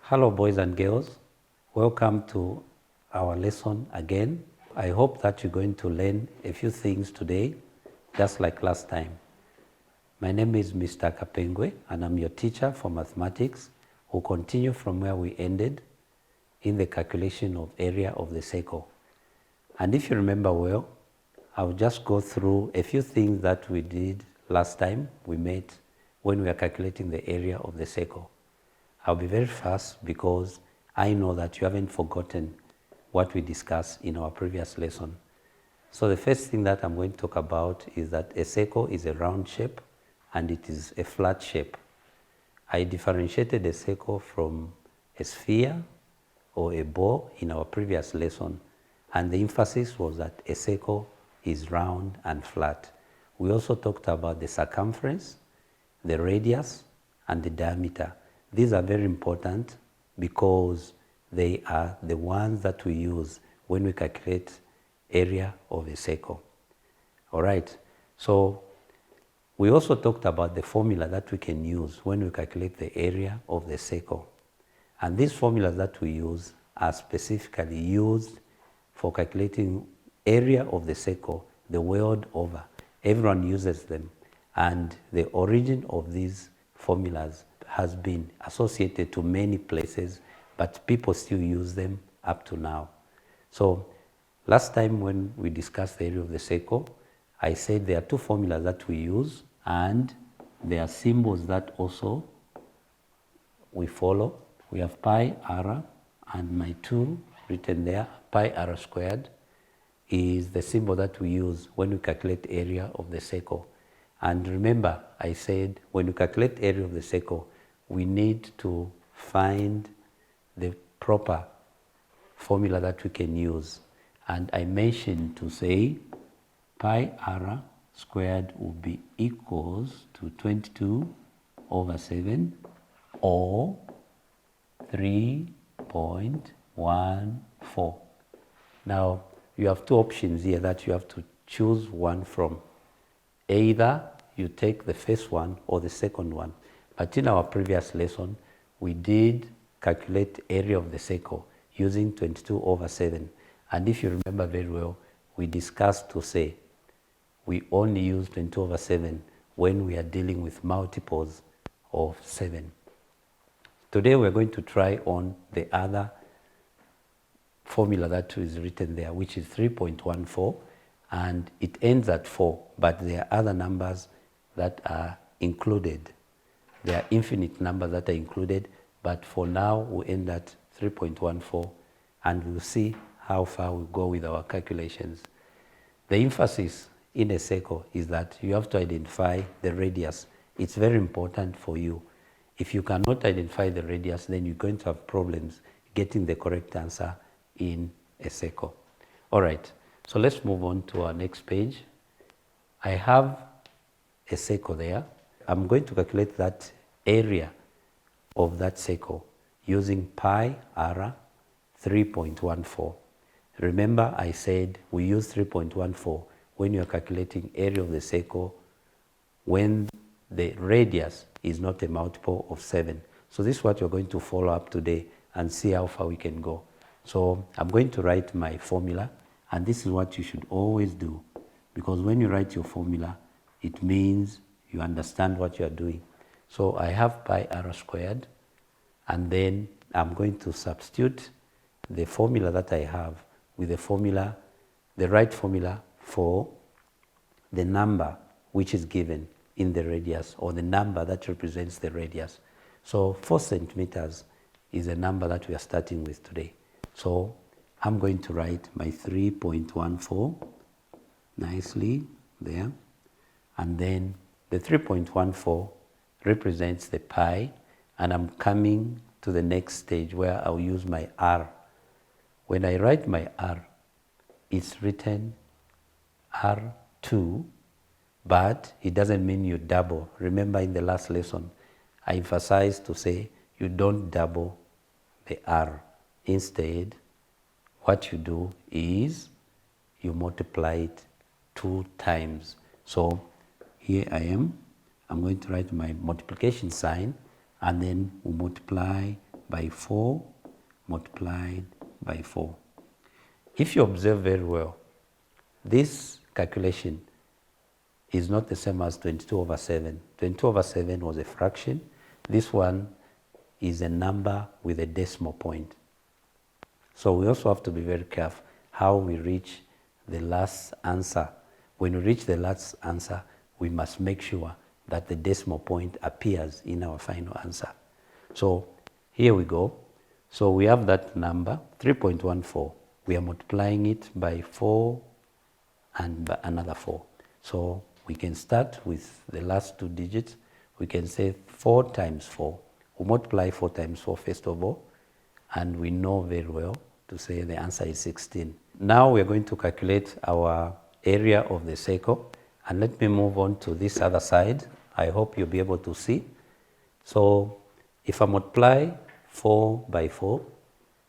Hello boys and girls, welcome to our lesson again. I hope that you're going to learn a few things today, just like last time. My name is Mr. Kapengwe and I'm your teacher for mathematics. We'll continue from where we ended in the calculation of area of the circle. And if you remember well, I'll just go through a few things that we did last time we met when we were calculating the area of the circle. I'll be very fast because I know that you haven't forgotten what we discussed in our previous lesson. So the first thing that I'm going to talk about is that a circle is a round shape and it is a flat shape. I differentiated a circle from a sphere or a ball in our previous lesson, and the emphasis was that a circle is round and flat. We also talked about the circumference, the radius, and the diameter. These are very important because they are the ones that we use when we calculate area of a circle. All right, so we also talked about the formula that we can use when we calculate the area of the circle. And these formulas that we use are specifically used for calculating area of the circle the world over. Everyone uses them, and the origin of these formulas has been associated to many places, but people still use them up to now. So last time when we discussed the area of the circle, I said there are two formulas that we use, and there are symbols that also we follow. We have pi r, and my 2 written there, pi r squared, is the symbol that we use when we calculate area of the circle. And remember, I said when we calculate area of the circle, we need to find the proper formula that we can use. And I mentioned to say pi r squared will be equals to 22/7 or 3.14. Now, you have two options here that you have to choose one from. Either you take the first one or the second one. But in our previous lesson, we did calculate area of the circle using 22/7. And if you remember very well, we discussed to say we only use 22/7 when we are dealing with multiples of 7. Today we're going to try on the other formula that is written there, which is 3.14, and it ends at 4, but there are other numbers that are included. There are infinite numbers that are included, but for now we end at 3.14, and we'll see how far we go with our calculations. The emphasis in a circle is that you have to identify the radius. It's very important for you. If you cannot identify the radius, then you're going to have problems getting the correct answer in a circle. All right, so let's move on to our next page. I have a circle there. I'm going to calculate that area of that circle using pi r 3.14. Remember, I said we use 3.14 when you're calculating area of the circle when the radius is not a multiple of 7. So this is what you're going to follow up today and see how far we can go. So I'm going to write my formula, and this is what you should always do, because when you write your formula, it means you understand what you are doing. So I have pi r squared, and then I'm going to substitute the formula that I have with the formula, the right formula for the number which is given in the radius, or the number that represents the radius. So 4 centimeters is a number that we are starting with today. So I'm going to write my 3.14 nicely there, and then the 3.14 represents the pi, and I'm coming to the next stage where I'll use my r. When I write my r, it's written r2, but it doesn't mean you double. Remember in the last lesson, I emphasized to say you don't double the r. Instead, what you do is you multiply it 2 times. So here I am. I'm going to write my multiplication sign, and then we multiply by 4 multiplied by 4. If you observe very well, this calculation is not the same as 22 over 7. 22 over 7 was a fraction. This one is a number with a decimal point. So we also have to be very careful how we reach the last answer. When we reach the last answer, we must make sure that the decimal point appears in our final answer. So here we go. So we have that number, 3.14. We are multiplying it by 4 and by another 4. So we can start with the last two digits. We can say 4 times 4. We multiply 4 times 4 first of all, and we know very well to say the answer is 16. Now we're going to calculate our area of the circle, and let me move on to this other side. I hope you'll be able to see. So if I multiply 4 by 4,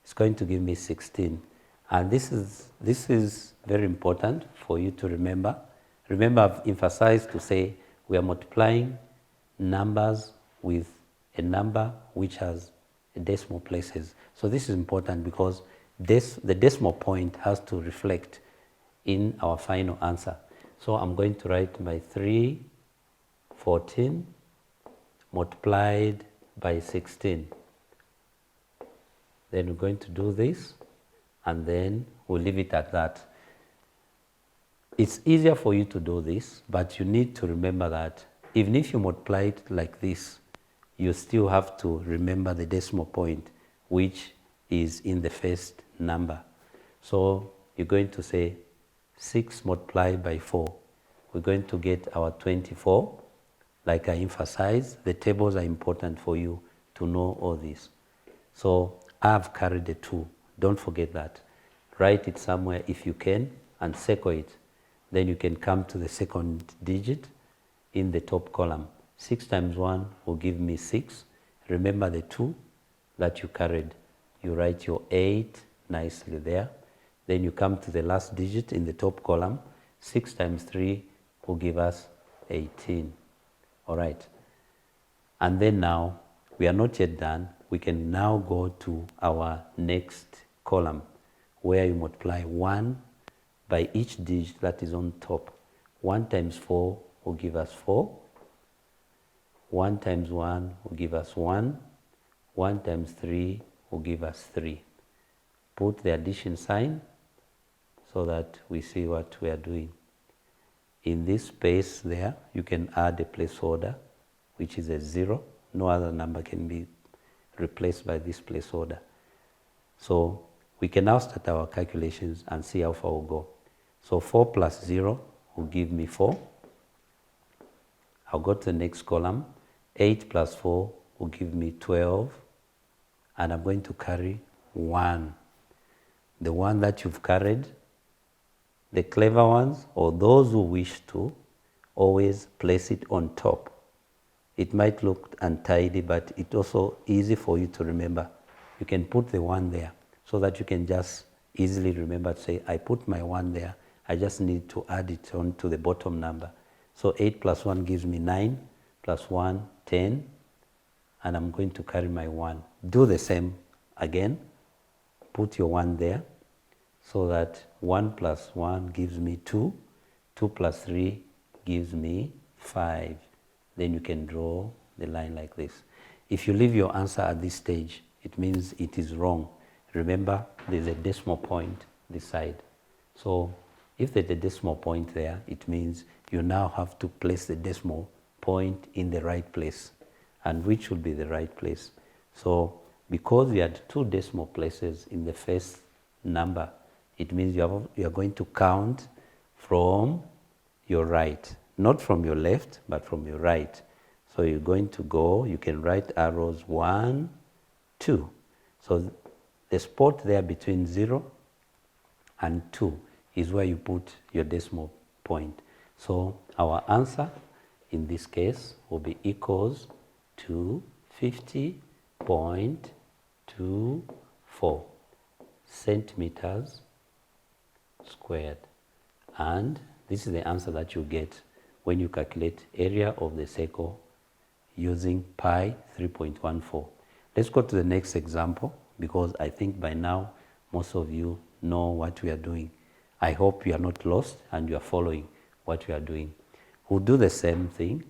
it's going to give me 16. And this is very important for you to remember. Remember, I've emphasized to say we are multiplying numbers with a number which has decimal places. So this is important because the decimal point has to reflect in our final answer. So I'm going to write my 314 multiplied by 16. Then we're going to do this, and then we'll leave it at that. It's easier for you to do this, but you need to remember that even if you multiply it like this, you still have to remember the decimal point, which is in the first number. So you're going to say 6 multiplied by 4. We're going to get our 24. Like I emphasized, the tables are important for you to know all this. So I've carried a 2. Don't forget that. Write it somewhere if you can and circle it. Then you can come to the second digit in the top column. 6 times 1 will give me 6. Remember the 2 that you carried. You write your 8 nicely there. Then you come to the last digit in the top column. 6 times 3 will give us 18. All right. And then now, we are not yet done. We can now go to our next column where you multiply 1 by each digit that is on top. 1 times 4 will give us 4. 1 times 1 will give us 1. 1 times 3 will give us 3. Put the addition sign so that we see what we are doing. In this space there, you can add a placeholder, which is a 0. No other number can be replaced by this placeholder. So we can now start our calculations and see how far we'll go. So 4 plus 0 will give me 4. I'll go to the next column. 8 plus 4 will give me 12. And I'm going to carry 1. The one that you've carried, the clever ones, or those who wish to, always place it on top. It might look untidy, but it's also easy for you to remember. You can put the 1 there so that you can just easily remember to say, I put my 1 there. I just need to add it on to the bottom number. So 8 plus 1 gives me 9, plus 1, 10, and I'm going to carry my 1. Do the same again. Put your 1 there so that 1 plus 1 gives me 2. 2 plus 3 gives me 5. Then you can draw the line like this. If you leave your answer at this stage, it means it is wrong. Remember, there's a decimal point this side. So if there's a decimal point there, it means you now have to place the decimal point in the right place. And which would be the right place? So because you had 2 decimal places in the first number, it means you are going to count from your right. Not from your left, but from your right. So you're going to go, you can write arrows 1, 2. So the spot there between 0 and 2 is where you put your decimal point. So our answer in this case will be equals to 50.24 centimeters squared. And this is the answer that you get when you calculate area of the circle using pi 3.14. Let's go to the next example, because I think by now most of you know what we are doing. I hope you are not lost and you are following what we are doing. We'll do the same thing.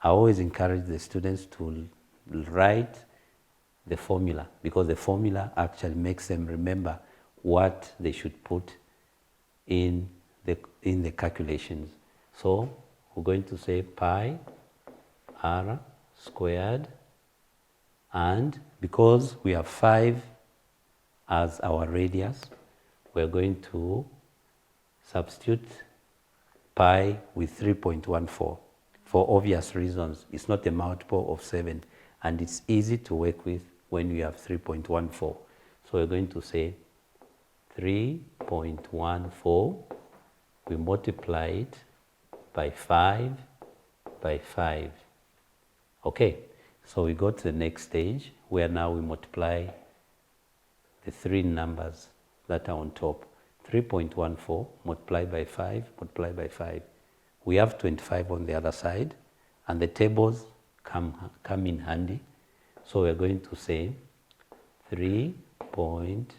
I always encourage the students to write the formula, because the formula actually makes them remember what they should put in the calculations. So we're going to say pi r squared, and because we have 5 as our radius, we're going to substitute pi with 3.14 for obvious reasons. It's not a multiple of 7, and it's easy to work with when you have 3.14. So we're going to say 3.14, we multiply it by 5 by 5. Okay, so we go to the next stage, where now we multiply the 3 numbers that are on top. 3.14 multiplied by 5 multiplied by 5. We have 25 on the other side, and the tables come in handy. So we're going to say 3 point,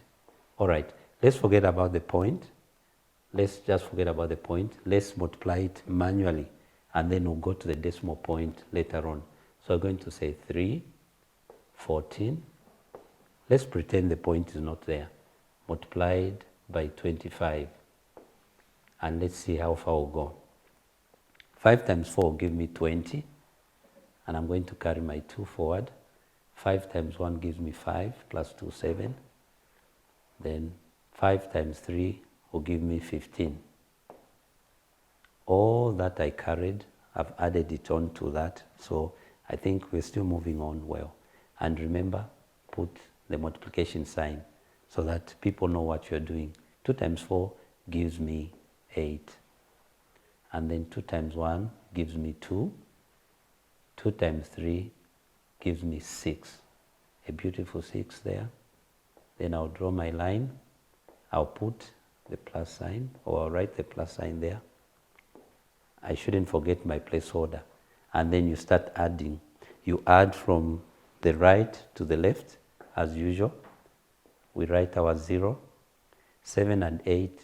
all right, let's forget about the point. Let's just forget about the point. Let's multiply it manually, and then we'll go to the decimal point later on. So we're going to say 3.14. Let's pretend the point is not there. Multiplied by 25. And let's see how far we'll go. 5 times 4 will give me 20. And I'm going to carry my 2 forward. 5 times 1 gives me 5, plus 2, 7. Then 5 times 3 will give me 15. All that I carried, I've added it on to that. So I think we're still moving on well. And remember, put the multiplication sign so that people know what you're doing. 2 times 4 gives me 8. And then 2 times 1 gives me 2. 2 times 3 gives me 6. A beautiful 6 there. Then I'll draw my line. I'll put the plus sign, or I'll write the plus sign there. I shouldn't forget my placeholder. And then you start adding. You add from the right to the left, as usual. We write our 0. 7 and 8,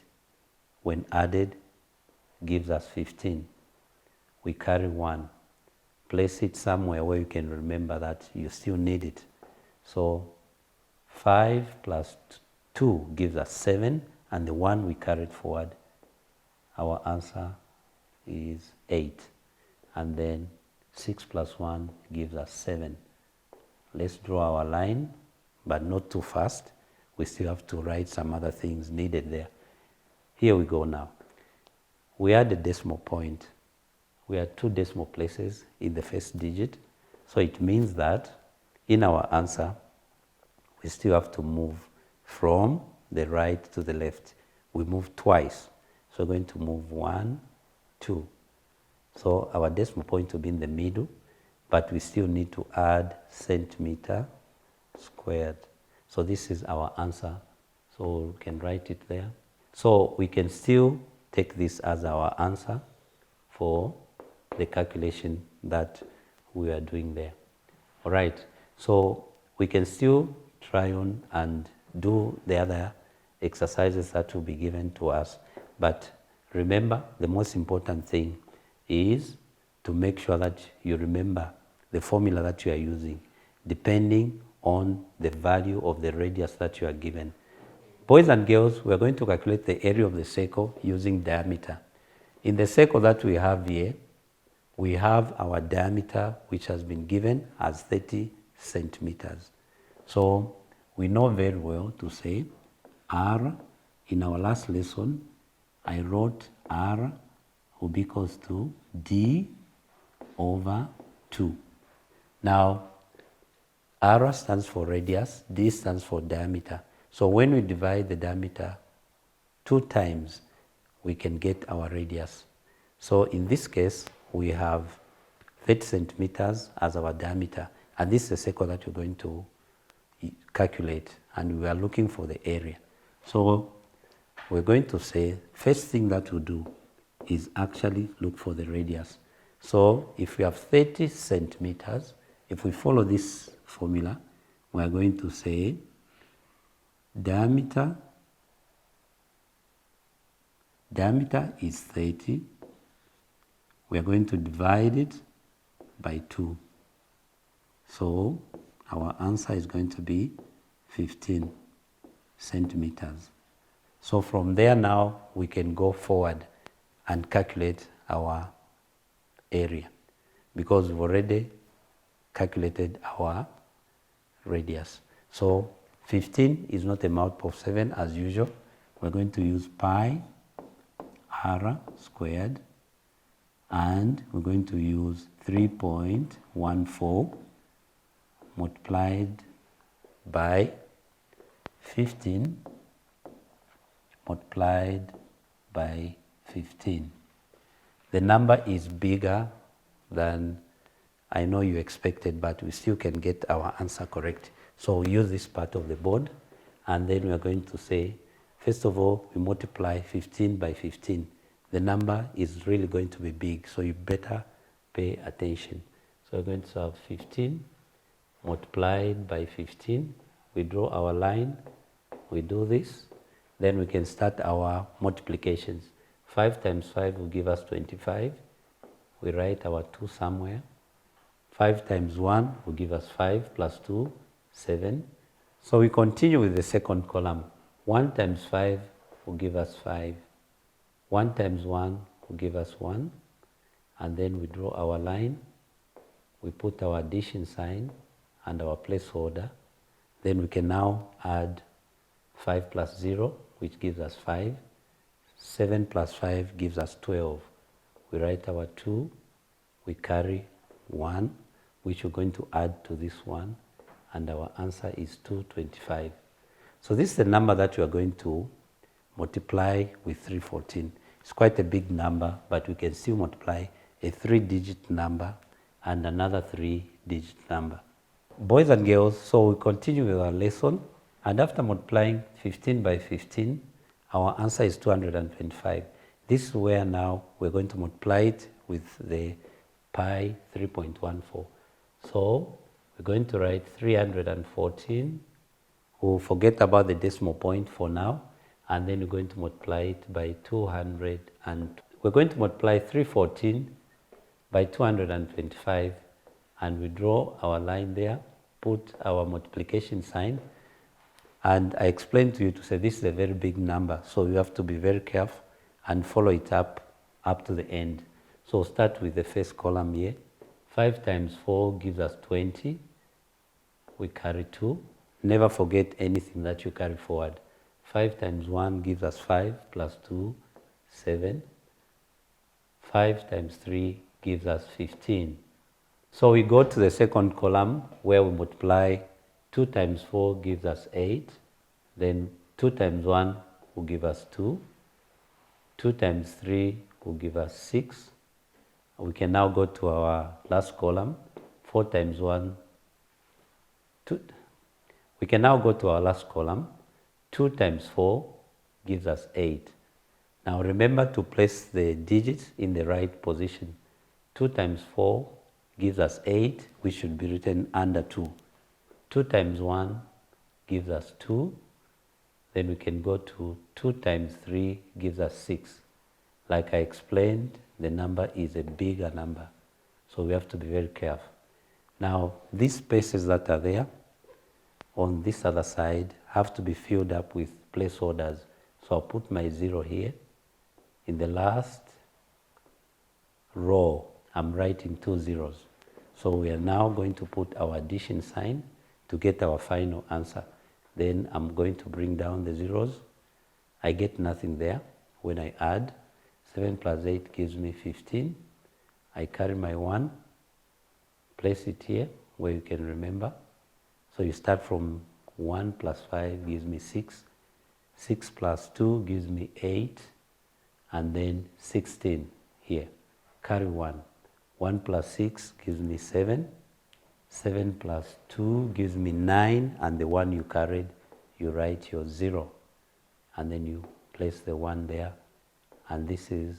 when added, gives us 15. We carry 1. Place it somewhere where you can remember that you still need it. So 5 plus 2 gives us 7, and the 1 we carried forward, our answer is 8. And then 6 plus 1 gives us 7. Let's draw our line, but not too fast. We still have to write some other things needed there. Here we go now. We add a decimal point. We had 2 decimal places in the first digit. So it means that in our answer, we still have to move from the right to the left. We move twice. So we're going to move 1, 2. So our decimal point will be in the middle, but we still need to add centimeter squared. So this is our answer. So we can write it there. So we can still take this as our answer for the calculation that we are doing there. All right. So we can still try on and do the other exercises that will be given to us. But remember, the most important thing is to make sure that you remember the formula that you are using, depending on the value of the radius that you are given. Boys and girls, we are going to calculate the area of the circle using diameter. In the circle that we have here, we have our diameter, which has been given as 30 centimeters. So we know very well to say R. In our last lesson, I wrote R will be equals to D over 2. Now, R stands for radius, D stands for diameter. So when we divide the diameter 2 times, we can get our radius. So in this case, we have 30 centimeters as our diameter. And this is the circle that we're going to calculate. And we are looking for the area. So we're going to say, first thing that we'll do is actually look for the radius. So if we have 30 centimeters, if we follow this formula, we are going to say diameter is 30. We are going to divide it by 2. So our answer is going to be 15 centimeters. So from there now we can go forward and calculate our area, because we've already calculated our radius. So 15 is not a multiple of 7 as usual. We're going to use pi r squared, and we're going to use 3.14 multiplied by 15 multiplied by 15. The number is bigger than I know you expected, but we still can get our answer correct. So we use this part of the board, and then we are going to say, first of all, we multiply 15 by 15. The number is really going to be big, so you better pay attention. So we're going to have 15 multiplied by 15. We draw our line, we do this, then we can start our multiplications. 5 times 5 will give us 25. We write our 2 somewhere. 5 times 1 will give us 5 plus 2, 7. So we continue with the second column. 1 times 5 will give us 5. 1 times 1 will give us 1. And then we draw our line. We put our addition sign and our placeholder. Then we can now add 5 plus 0, which gives us 5. 7 plus 5 gives us 12. We write our 2. We carry 1, which we're going to add to this one, and our answer is 225. So this is the number that we are going to multiply with 314. It's quite a big number, but we can still multiply a 3-digit number and another 3-digit number. Boys and girls, so we continue with our lesson, and after multiplying 15 by 15, our answer is 225. This is where now we're going to multiply it with the pi 3.14. So we're going to write 314. We'll forget about the decimal point for now, and then we're going to multiply it by 200. And we're going to multiply 314 by 225, and we draw our line there, put our multiplication sign, and I explained to you to say this is a very big number, so you have to be very careful and follow it up to the end. So start with the first column here. 5 times 4 gives us 20. We carry 2. Never forget anything that you carry forward. 5 times 1 gives us 5 plus 2, 7. 5 times 3 gives us 15. So we go to the second column where we multiply 2 times 4 gives us 8. Then 2 times 1 will give us 2. 2 times 3 will give us 6. We can now go to our last column. 4 times 1, 2. We can now go to our last column. 2 times 4 gives us 8. Now remember to place the digits in the right position. 2 times 4 gives us 8, which should be written under 2. 2 times 1 gives us 2. Then we can go to 2 times 3 gives us 6. Like I explained, the number is a bigger number, so we have to be very careful. Now, these spaces that are there on this other side have to be filled up with placeholders. So I'll put my 0 here. In the last row, I'm writing 2 zeros. So we are now going to put our addition sign to get our final answer. Then I'm going to bring down the zeros. I get nothing there. When I add, 7 plus 8 gives me 15. I carry my 1, place it here where you can remember. So you start from 1 plus 5 gives me 6. 6 plus 2 gives me 8. And then 16 here. Carry 1. 1 plus 6 gives me 7. 7 plus 2 gives me 9. And the 1 you carried, you write your 0. And then you place the 1 there. And this is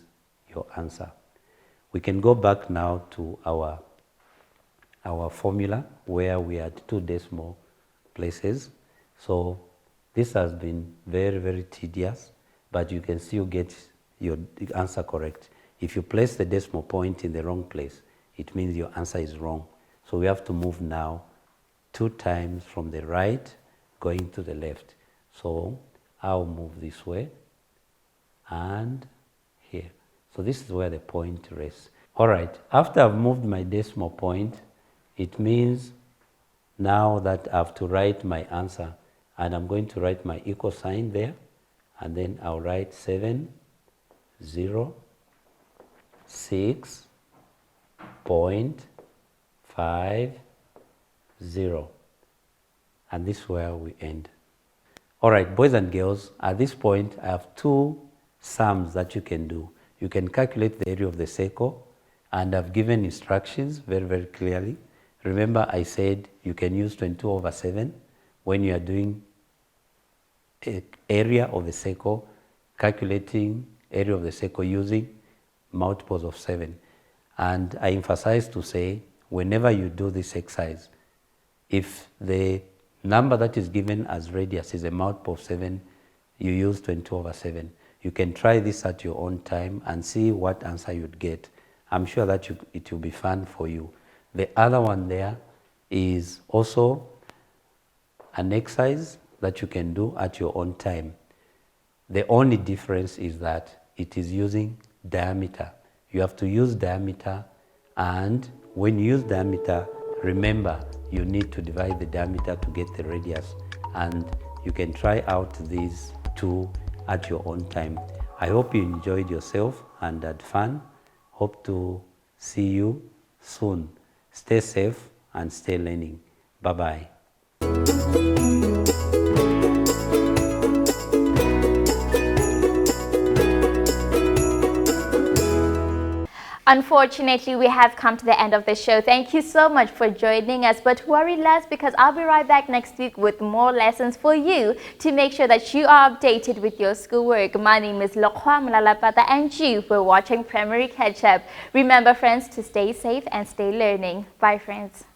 your answer. We can go back now to our formula where we had 2 decimal places. So this has been very, very tedious, but you can still get your answer correct. If you place the decimal point in the wrong place, it means your answer is wrong. So we have to move now 2 times from the right going to the left. So I'll move this way and here. So this is where the point rests. All right, after I've moved my decimal point, it means now that I have to write my answer, and I'm going to write my equal sign there, and then I'll write 706.50, and this is where we end. All right, boys and girls, at this point I have 2 sums that you can do. You can calculate the area of the circle, and I've given instructions very, very clearly. Remember, I said you can use 22/7 when you are doing area of the circle, calculating area of the circle using multiples of 7. And I emphasize to say, whenever you do this exercise, if the number that is given as radius is a multiple of 7, you use 22/7. You can try this at your own time and see what answer you'd get. I'm sure that it will be fun for you. The other one there is also an exercise that you can do at your own time. The only difference is that it is using diameter. You have to use diameter, and when you use diameter, remember you need to divide the diameter to get the radius, and you can try out these 2 at your own time. I hope you enjoyed yourself and had fun. Hope to see you soon. Stay safe and stay learning. Bye-bye. Unfortunately, we have come to the end of the show. Thank you so much for joining us, but worry less, because I'll be right back next week with more lessons for you to make sure that you are updated with your schoolwork. My name is Lokwa Mlalapata, and you were watching Primary Catch Up. Remember, friends, to stay safe and stay learning. Bye, friends.